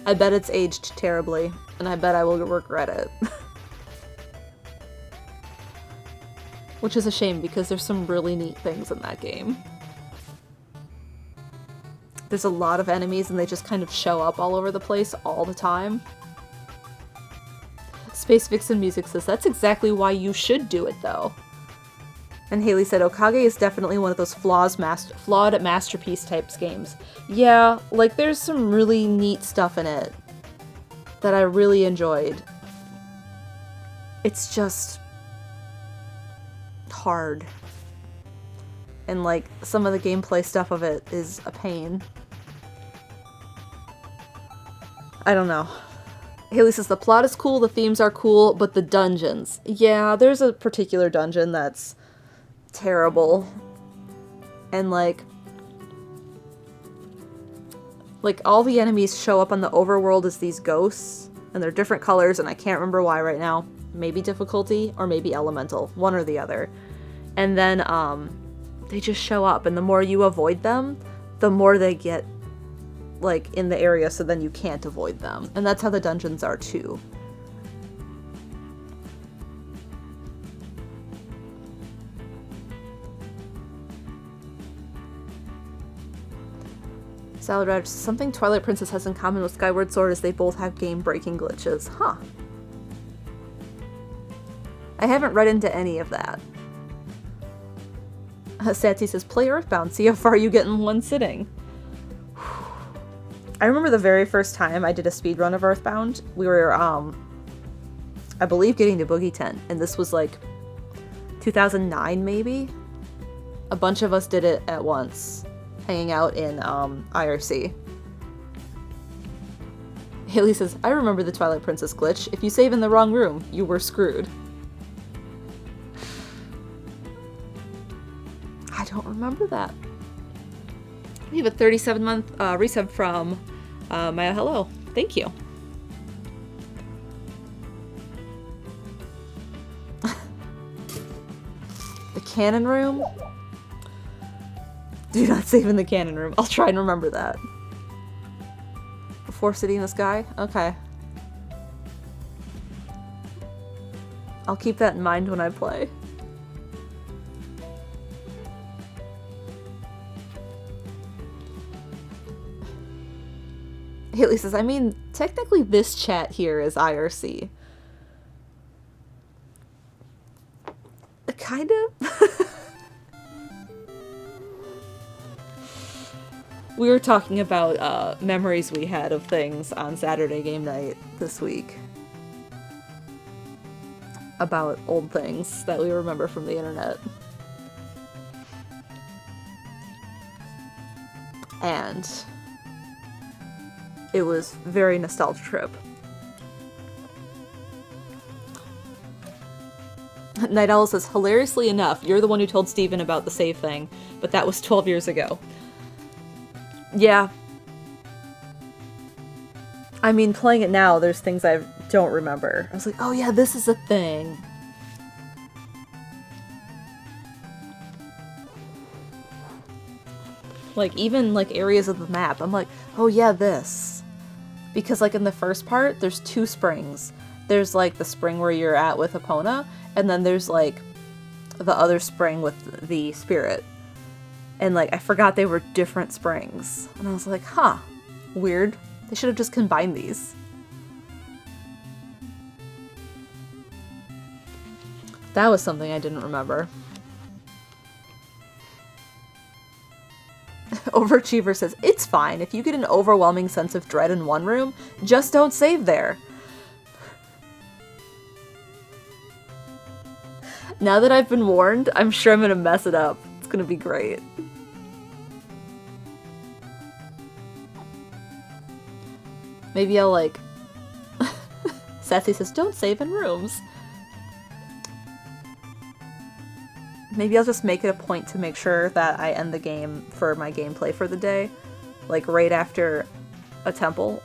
[SPEAKER 1] I bet it's aged terribly, and I bet I will regret it. Which is a shame, because there's some really neat things in that game. There's a lot of enemies, and they just kind of show up all over the place all the time. Space Vixen Music says, that's exactly why you should do it, though. And Haley said, Okage is definitely one of those flawed masterpiece types games. Yeah, like there's some really neat stuff in it that I really enjoyed. It's just hard. And like some of the gameplay stuff of it is a pain. I don't know. Haley says the plot is cool, the themes are cool, but the dungeons. Yeah, there's a particular dungeon that's terrible. And like all the enemies show up on the overworld as these ghosts, and they're different colors, and I can't remember why right now. Maybe difficulty or maybe elemental, one or the other. And then they just show up, and the more you avoid them, the more they get like in the area, so then you can't avoid them. And that's how the dungeons are too. Salad Raj, something Twilight Princess has in common with Skyward Sword is they both have game-breaking glitches. Huh. I haven't read into any of that. Satsy says, play Earthbound, see how far you get in one sitting. I remember the very first time I did a speedrun of Earthbound, we were, I believe getting to Boogie Tent, and this was like 2009 maybe? A bunch of us did it at once, hanging out in IRC. Haley says, I remember the Twilight Princess glitch. If you save in the wrong room, you were screwed. I don't remember that. We have a 37-month resub from Maya Hello. Thank you. The cannon room? Do not save in the cannon room. I'll try and remember that. Before City in the Sky? Okay. I'll keep that in mind when I play. Haley says, I mean, technically this chat here is IRC. Kind of? We were talking about memories we had of things on Saturday game night this week. About old things that we remember from the internet. And it was very nostalgia trip. Night Owl says, hilariously enough, you're the one who told Steven about the save thing, but that was 12 years ago. Yeah. I mean, playing it now, there's things I don't remember. I was like, oh yeah, this is a thing. Like, even, like, areas of the map, I'm like, oh yeah, this. Because, like, in the first part, there's two springs. There's, like, the spring where you're at with Epona, and then there's, like, the other spring with the spirit. And, like, I forgot they were different springs. And I was like, huh, weird. They should have just combined these. That was something I didn't remember. Overachiever says, it's fine. If you get an overwhelming sense of dread in one room, just don't save there. Now that I've been warned, I'm sure I'm gonna mess it up. It's gonna be great. Maybe I'll, like... Sassy says, don't save in rooms. Maybe I'll just make it a point to make sure that I end the game for my gameplay for the day. Like, right after a temple.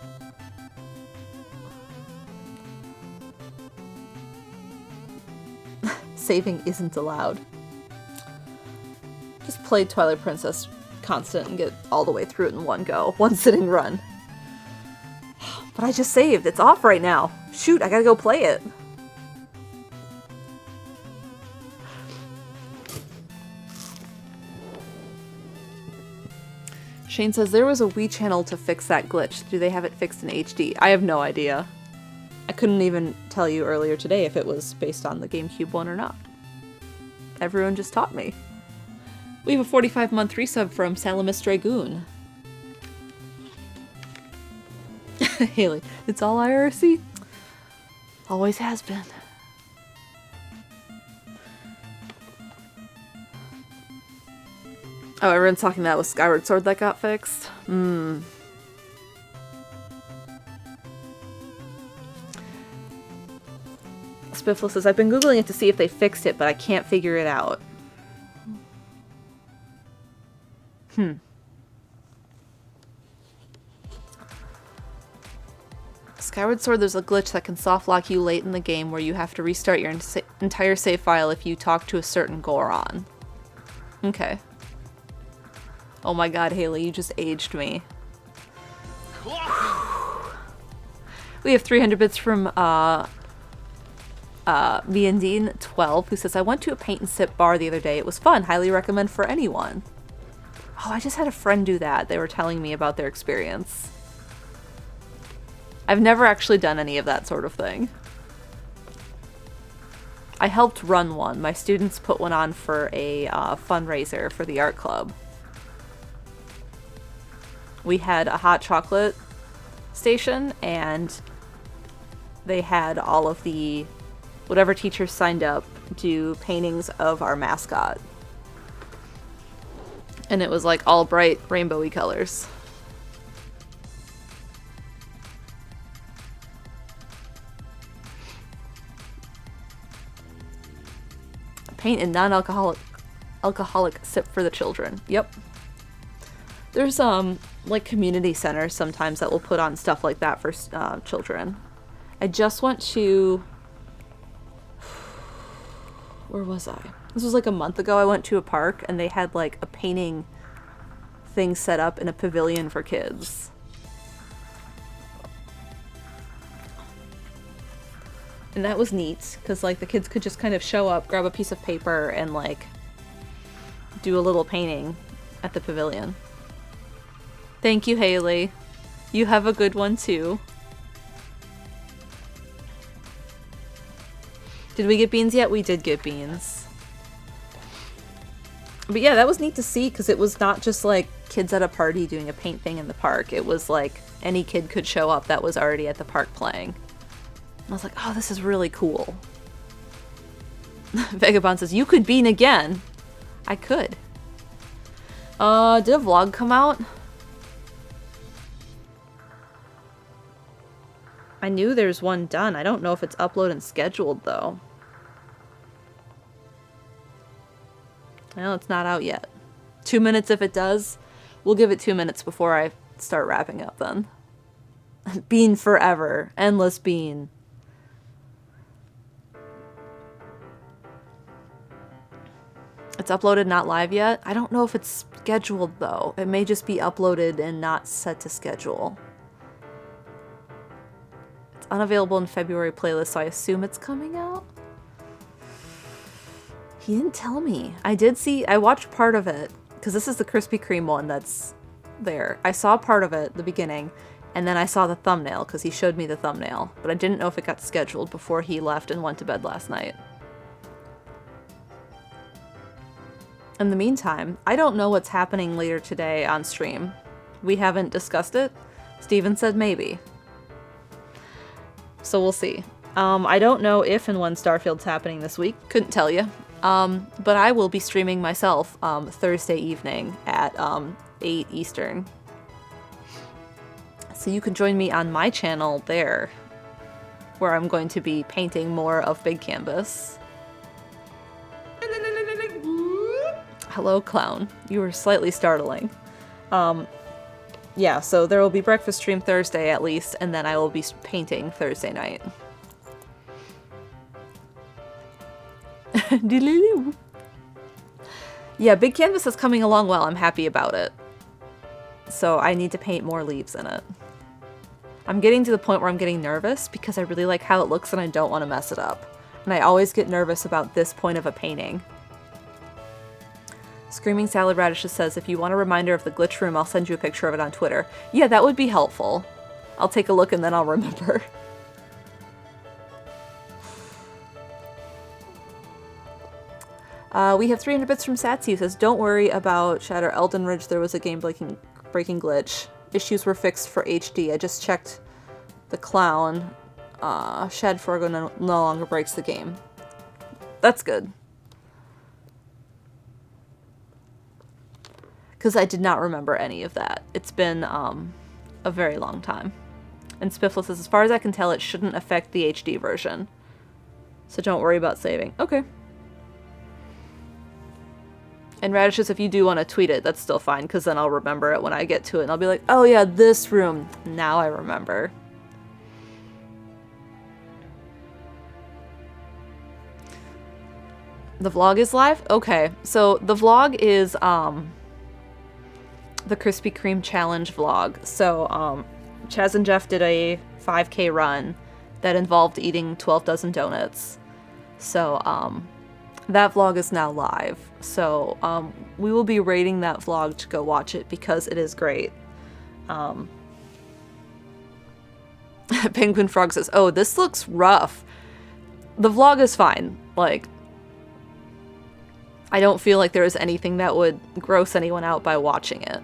[SPEAKER 1] Saving isn't allowed. Just play Twilight Princess constant and get all the way through it in one go. One sitting run. But I just saved. It's off right now. Shoot, I gotta go play it. Shane says, there was a Wii channel to fix that glitch. Do they have it fixed in HD? I have no idea. I couldn't even tell you earlier today if it was based on the GameCube one or not. Everyone just taught me. We have a 45-month resub from Salamis Dragoon. Haley, it's all IRC? Always has been. Oh, everyone's talking that with Skyward Sword that got fixed? Spiffle says, I've been Googling it to see if they fixed it, but I can't figure it out. Skyward Sword, there's a glitch that can soft lock you late in the game where you have to restart your entire save file if you talk to a certain Goron. Okay. Oh my god, Haley, you just aged me. We have 300 bits from Dean 12, who says, I went to a paint and sip bar the other day. It was fun. Highly recommend for anyone. Oh, I just had a friend do that. They were telling me about their experience. I've never actually done any of that sort of thing. I helped run one. My students put one on for a fundraiser for the art club. We had a hot chocolate station, and they had all of the whatever teachers signed up do paintings of our mascot. And it was like all bright rainbowy colors. Paint and non-alcoholic sip for the children. Yep. There's like community centers sometimes that will put on stuff like that for children. I just went to, where was I? This was like a month ago. I went to a park and they had like a painting thing set up in a pavilion for kids. And that was neat because like the kids could just kind of show up, grab a piece of paper, and like do a little painting at the pavilion. Thank you, Haley. You have a good one too. Did we get beans yet? We did get beans. But yeah, that was neat to see because it was not just like kids at a party doing a paint thing in the park. It was like any kid could show up that was already at the park playing. I was like, oh, this is really cool. Vagabond says, you could bean again. I could. Did a vlog come out? I knew there's one done. I don't know if it's uploaded and scheduled, though. Well, it's not out yet. 2 minutes if it does. We'll give it 2 minutes before I start wrapping up, then. Bean forever. Endless bean. It's uploaded, not live yet. I don't know if it's scheduled, though. It may just be uploaded and not set to schedule. It's unavailable in February playlist, so I assume it's coming out. He didn't tell me. I watched part of it, because this is the Krispy Kreme one that's there. I saw part of it, the beginning, and then I saw the thumbnail, because he showed me the thumbnail. But I didn't know if it got scheduled before he left and went to bed last night. In the meantime, I don't know what's happening later today on stream. We haven't discussed it. Steven said maybe. So we'll see. I don't know if and when Starfield's happening this week. Couldn't tell you. But I will be streaming myself Thursday evening at 8 Eastern. So you can join me on my channel there, where I'm going to be painting more of Big Canvas. Hello, clown. You were slightly startling. Yeah, so there will be breakfast stream Thursday at least, and then I will be painting Thursday night. Yeah, Big Canvas is coming along well. I'm happy about it. So I need to paint more leaves in it. I'm getting to the point where I'm getting nervous because I really like how it looks and I don't want to mess it up. And I always get nervous about this point of a painting. Screaming Salad Radishes says, if you want a reminder of the glitch room, I'll send you a picture of it on Twitter. Yeah, that would be helpful. I'll take a look and then I'll remember. We have 300 bits from Satsy, who says, don't worry about Shatter Elden Ridge, there was a game-breaking glitch. Issues were fixed for HD. I just checked the clown. Shad Forgo no longer breaks the game. That's good. Because I did not remember any of that. It's been a very long time. And Spiffle says, as far as I can tell, it shouldn't affect the HD version. So don't worry about saving. Okay. And Radish says, if you do want to tweet it, that's still fine, because then I'll remember it when I get to it. And I'll be like, oh yeah, this room. Now I remember. The vlog is live? Okay. So the vlog is the Krispy Kreme challenge vlog. So Chaz and Jeff did a 5K run that involved eating 12 dozen donuts. So that vlog is now live. So we will be rating that vlog to go watch it because it is great. Penguin Frog says, oh, this looks rough. The vlog is fine. Like, I don't feel like there is anything that would gross anyone out by watching it.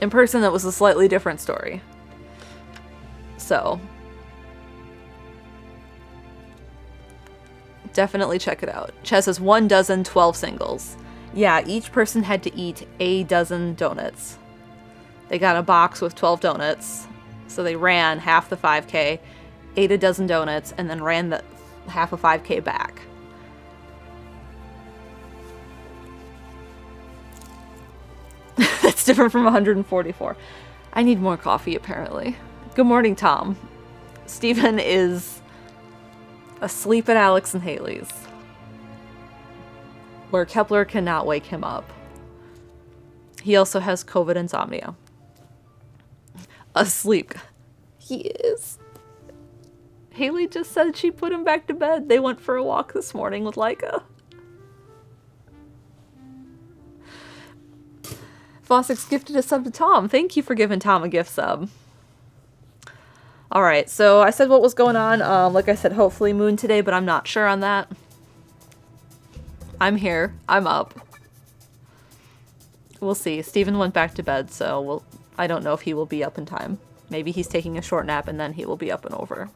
[SPEAKER 1] In person, that was a slightly different story. So, definitely check it out. Chess says 1 dozen, 12 singles. Yeah, each person had to eat a dozen donuts. They got a box with 12 donuts, so they ran half the 5K, ate a dozen donuts, and then ran the half a 5K back. That's different from 144. I need more coffee, apparently. Good morning, Tom. Stephen is asleep at Alex and Haley's, where Kepler cannot wake him up. He also has COVID insomnia. Asleep. He is. Haley just said she put him back to bed. They went for a walk this morning with Laika. Fossix gifted a sub to Tom. Thank you for giving Tom a gift sub. Alright, so I said what was going on. Like I said, hopefully Moon today, but I'm not sure on that. I'm here. I'm up. We'll see. Steven went back to bed, so I don't know if he will be up in time. Maybe he's taking a short nap and then he will be up and over.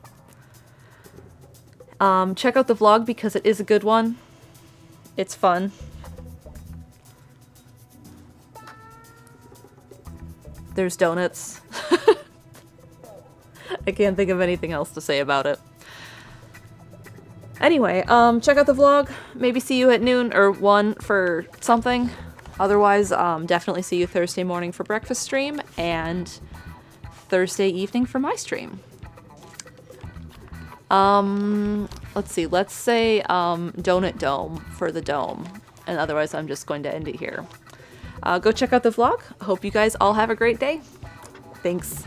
[SPEAKER 1] Check out the vlog because it is a good one. It's fun. There's donuts. I can't think of anything else to say about it. Anyway, check out the vlog. Maybe see you at noon or 1 for something. Otherwise, definitely see you Thursday morning for breakfast stream and Thursday evening for my stream. Let's see. Let's say Donut Dome for the dome. And otherwise, I'm just going to end it here. Go check out the vlog. Hope you guys all have a great day. Thanks.